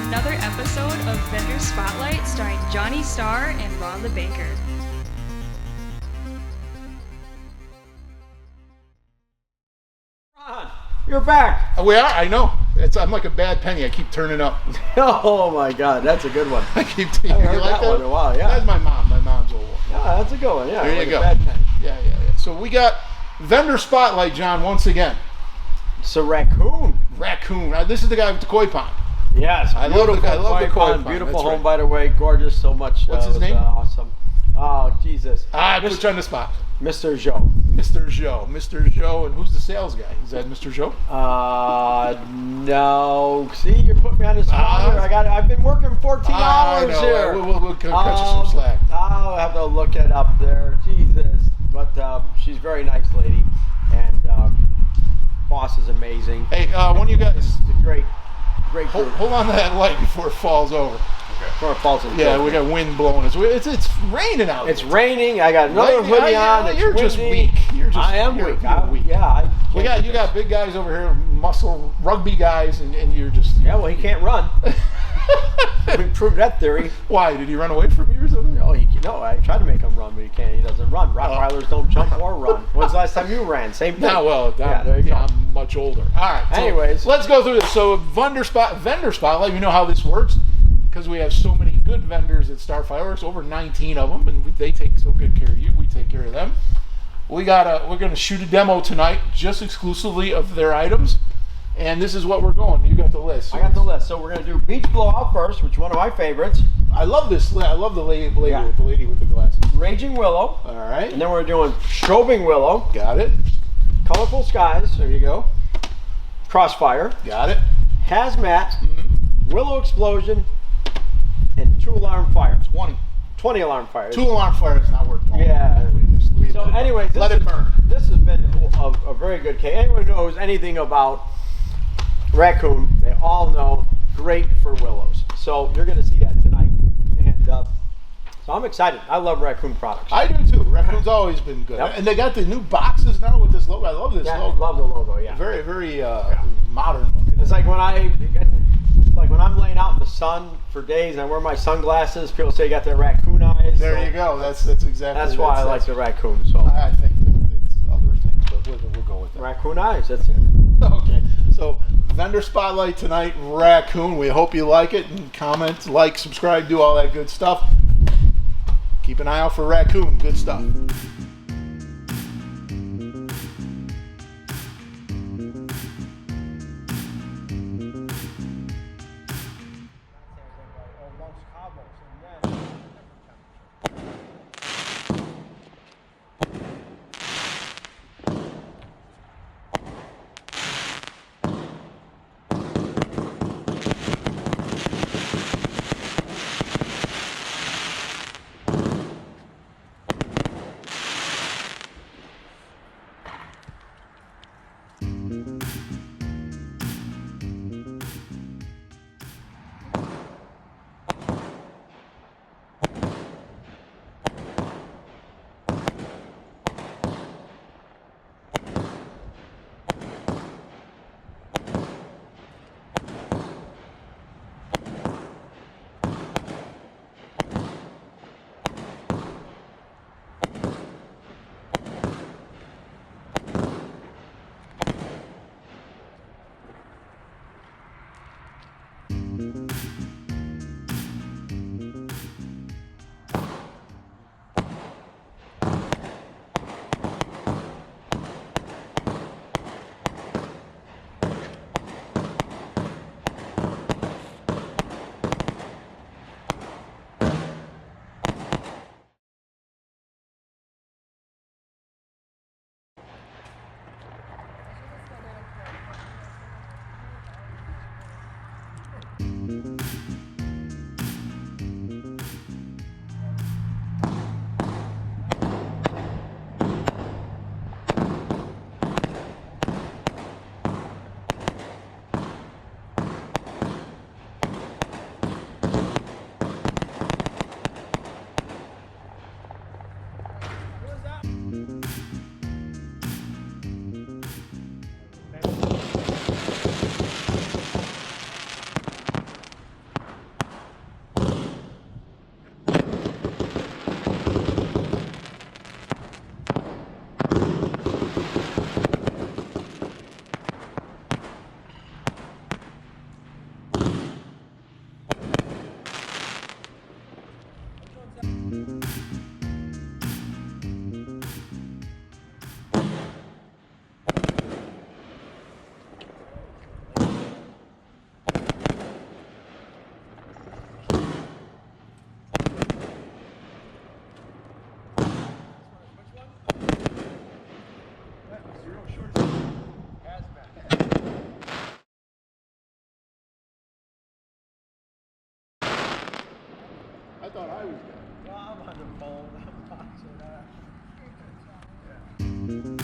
another episode of Vendor Spotlight starring Johnny Starr and Ron the Banker. Ron, you're back. We are, I know. I'm like a bad penny. I keep turning up. Oh my God, that's a good one. I keep I heard that one in a while, yeah. That's my mom. My mom's old one. Yeah, that's a good one, yeah. There like you go. A bad penny. Yeah. So we got Vendor Spotlight, John, once again. It's a raccoon. Raccoon. This is the guy with the koi pond. Yes, I love the koi pond. pond. Beautiful That's home, right. by the way. Gorgeous, so much. What's his name? Awesome. Oh, Jesus. I put you on the spot. Mr. Joe. Mr. Joe. And who's the sales guy? Is that Mr. Joe? No. See, you're putting me on the spot here. I've been working 14 hours I know. here. We'll cut you some slack. I'll have to look it up there. Jesus. But she's a very nice lady. And boss is amazing. Hey, when you guys... It's a great group. Hold on to that light before it falls over. Before it falls in. Yeah, we got wind blowing. It's raining out. It's raining. I got another hoodie on. It's You're just windy. weak. I am weak. You're weak. Yeah. You got big guys over here, muscle rugby guys, and you're just... Yeah, well, he can't run. We proved that theory. Why? Did he run away from you or something? No, I tried to make him run, but he can't. He doesn't run. Rottweilers don't jump or run. When's the last time you ran? Same thing. No, well, there you go. I'm much older. All right. So anyways, let's go through this. So vendor spotlight. You know how this works because we have so many good vendors at Star Fireworks, over 19 of them, and they take so good care of you. We take care of them. We're going to shoot a demo tonight, just exclusively of their items. And this is what we're going. You got the list. I got the list. So we're going to do Beach Blowout first, which is one of my favorites. I love this. I love the lady with the glasses. Raging Willow. All right. And then we're doing Strobing Willow. Got it. Colorful Skies. There you go. Crossfire. Got it. Hazmat. Willow Explosion. And 2-alarm fire. 20 alarm fire. 2-alarm fire is not worth it. Yeah. So anyway, let it burn. This has been a very good case. Anyone who knows anything about Raccoon, they all know great for willows. So you're going to see that tonight. And so I'm excited. I love Raccoon products. I do too. Raccoon's always been good. Yep. And they got the new boxes now with this logo. I love this Yeah, logo. love the logo, yeah. Very, very modern looking. It's like when I'm laying out in the sun for days and I wear my sunglasses, people say you got the raccoon eyes. There you go. That's exactly. That's why I like the raccoon. So I think that it's other things, but we'll go with that. raccoon eyes. That's it. Okay. So vendor spotlight tonight, Raccoon. We hope you like it, and comment, like, subscribe, do all that good stuff. Keep an eye out for Raccoon. Good stuff. thought I was dead. Well, I'm on the phone. I'm watching that. Yeah.